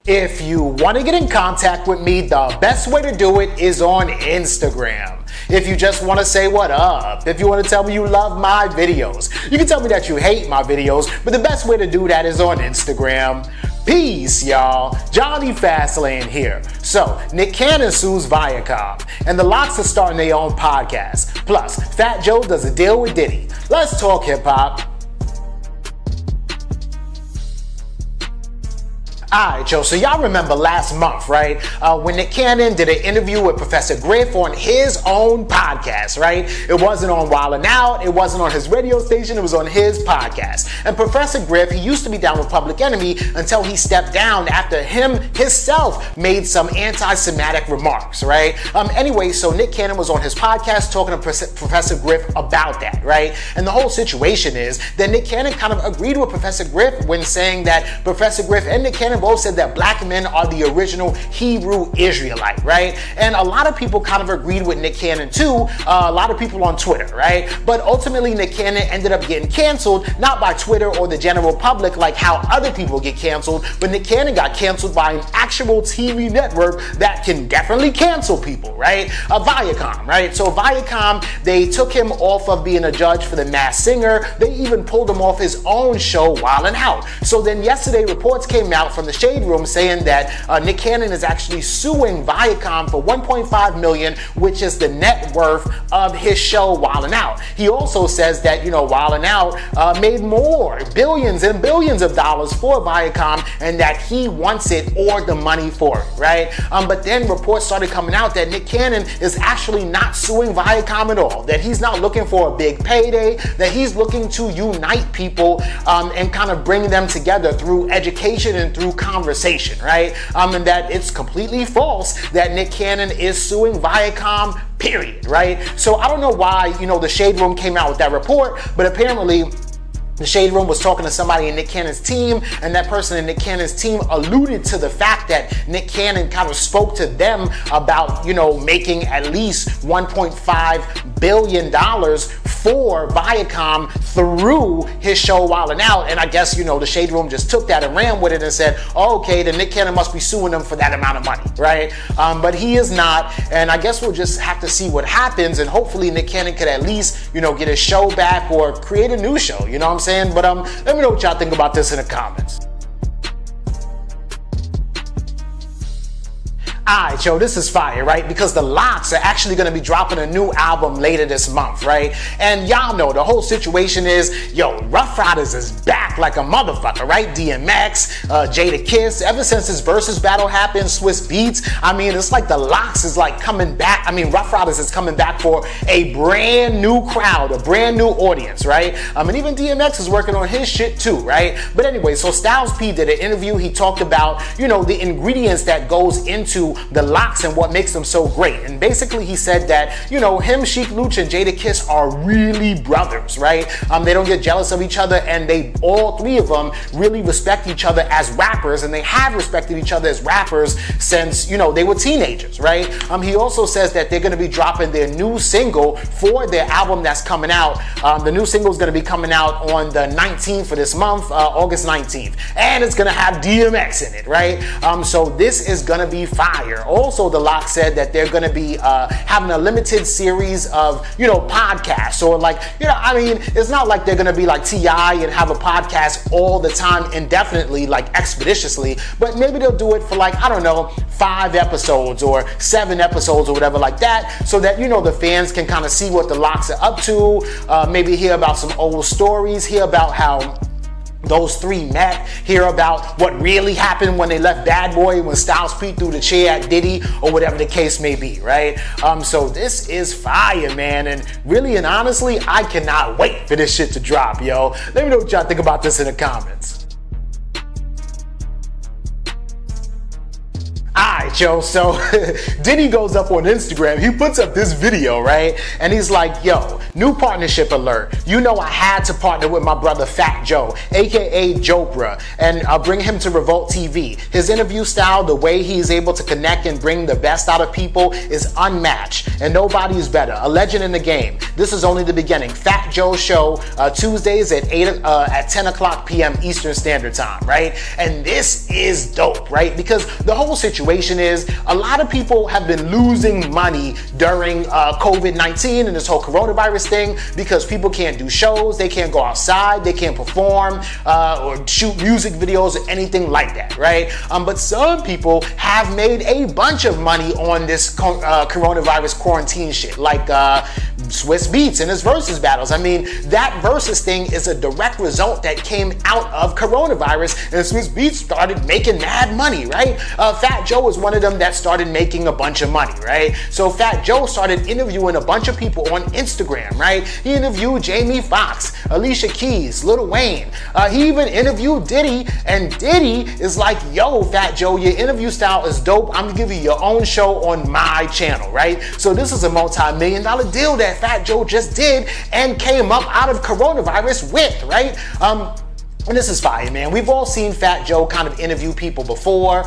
If you want to get in contact with me, the best way to do it is on Instagram. If you just want to say what up, if you want to tell me you love my videos, you can tell me that you hate my videos, but the best way to do that is on Instagram. Peace, y'all. Johnny Fastlane here. So, Nick Cannon sues Viacom, and the LOX are starting their own podcast. Plus, Fat Joe does a deal with Diddy. Let's talk hip-hop. Alright, Joe, so y'all remember last month, right, when Nick Cannon did an interview with Professor Griff on his own podcast, right? It wasn't on Wild 'N Out, it wasn't on his radio station, it was on his podcast. And Professor Griff, he used to be down with Public Enemy until he stepped down after himself made some anti-Semitic remarks, right? Anyway, so Nick Cannon was on his podcast talking to Professor Griff about that, right? And the whole situation is that Nick Cannon kind of agreed with Professor Griff when saying that Professor Griff and Nick Cannon both said that black men are the original Hebrew Israelite, right? And a lot of people kind of agreed with Nick Cannon too, a lot of people on Twitter, right? But ultimately Nick Cannon ended up getting canceled, not by Twitter or the general public like how other people get canceled, but Nick Cannon got canceled by an actual TV network that can definitely cancel people, right? Viacom, right? So Viacom, they took him off of being a judge for The Masked Singer. They even pulled him off his own show, Wild 'N Out. So then yesterday reports came out from the Shade Room saying that Nick Cannon is actually suing Viacom for $1.5 million, which is the net worth of his show Wild 'N Out. He also says that, you know, Wild 'N Out made more, billions and billions of dollars for Viacom, and that he wants it or the money for it, right? But then reports started coming out that Nick Cannon is actually not suing Viacom at all, that he's not looking for a big payday, that he's looking to unite people and kind of bring them together through education and through conversation, right? And that it's completely false that Nick Cannon is suing Viacom, period, right? So I don't know why, you know, the Shade Room came out with that report, but apparently the Shade Room was talking to somebody in Nick Cannon's team, and that person in Nick Cannon's team alluded to the fact that Nick Cannon kind of spoke to them about, you know, making at least $1.5 billion for Viacom through his show Wild 'N Out. And I guess, you know, the Shade Room just took that and ran with it and said, oh, okay, then Nick Cannon must be suing them for that amount of money, right? But he is not, and I guess we'll just have to see what happens, and hopefully Nick Cannon could at least, you know, get his show back or create a new show, you know what I'm saying? But let me know what y'all think about this in the comments. Alright, yo, this is fire, right? Because the LOX are actually going to be dropping a new album later this month, right? And y'all know the whole situation is, yo, Ruff Ryders is back like a motherfucker, right? DMX, Jadakiss, ever since his versus battle happened, Swiss Beats, I mean, it's like the LOX is like coming back. I mean, Ruff Ryders is coming back for a brand new crowd, a brand new audience, right? And even DMX is working on his shit too, right? But anyway, so Styles P did an interview. He talked about, you know, the ingredients that goes into the LOX and what makes them so great. And basically he said that, you know, him, Sheik Luch, and Jadakiss are really brothers, right? They don't get jealous of each other, and they, all three of them, really respect each other as rappers, and they have respected each other as rappers since, you know, they were teenagers, right? He also says that they're going to be dropping their new single for their album that's coming out. The new single is going to be coming out on the 19th of this month, August 19th, and it's going to have DMX in it, right? So this is going to be fire. Also, the LOX said that they're going to be having a limited series of, you know, podcasts, or like, you know, I mean, it's not like they're going to be like T.I. and have a podcast all the time indefinitely, like expeditiously, but maybe they'll do it for like, I don't know, 5 episodes or 7 episodes or whatever like that, so that, you know, the fans can kind of see what the LOX are up to, maybe hear about some old stories, hear about how those three met, hear about what really happened when they left Bad Boy, when Styles P threw the chair at Diddy, or whatever the case may be, right? So this is fire, man, and really and honestly, I cannot wait for this shit to drop, yo. Let me know what y'all think about this in the comments. Alright, Joe. So Diddy goes up on Instagram, he puts up this video, right? And he's like, yo, new partnership alert. You know I had to partner with my brother Fat Joe, aka Jopra, and bring him to Revolt TV. His interview style, the way he's able to connect and bring the best out of people is unmatched, and nobody's better. A legend in the game. This is only the beginning. Fat Joe show, Tuesdays at 10 o'clock p.m. Eastern Standard Time, right? And this is dope, right? Because the whole situation is a lot of people have been losing money during COVID-19 and this whole coronavirus thing because people can't do shows, they can't go outside, they can't perform or shoot music videos or anything like that, right? But some people have made a bunch of money on this coronavirus quarantine shit, like Swiss Beats and his versus battles. I mean, that versus thing is a direct result that came out of coronavirus, and Swiss Beats started making mad money, right? Fat Joe was one of them that started making a bunch of money, right? So Fat Joe started interviewing a bunch of people on Instagram, right? He interviewed Jamie Foxx, Alicia Keys, Lil Wayne. He even interviewed Diddy, and Diddy is like, yo, Fat Joe, your interview style is dope. I'm gonna give you your own show on my channel, right? So this is a multi-million-dollar deal that Fat Joe just did and came up out of coronavirus with, right? And this is fire, man. We've all seen Fat Joe kind of interview people before.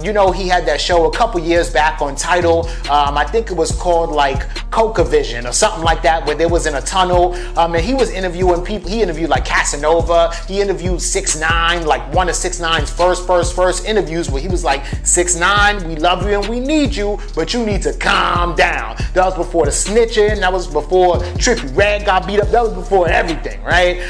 You know, he had that show a couple years back on Tidal. I think it was called like Coca Vision or something like that, where they was in a tunnel. And he was interviewing people. He interviewed like Casanova. He interviewed 6ix9ine, like one of 6ix9ine's first interviews, where he was like, 6ix9ine, we love you and we need you, but you need to calm down. That was before the snitching. That was before Trippie Redd got beat up. That was before everything, right?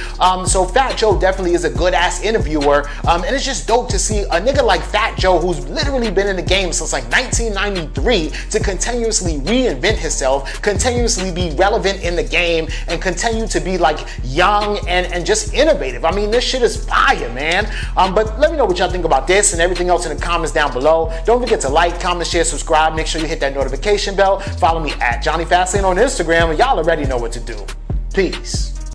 So Fat Joe definitely is a good ass interviewer, and it's just dope to see a nigga like Fat Joe, who's literally been in the game since like 1993, to continuously reinvent himself, continuously be relevant in the game, and continue to be like young and just innovative. I mean, this shit is fire, man. But let me know what y'all think about this and everything else in the comments down below. Don't forget to like, comment, share, subscribe. Make sure you hit that notification bell. Follow me at Johnny Fastlane on Instagram, and y'all already know what to do. Peace.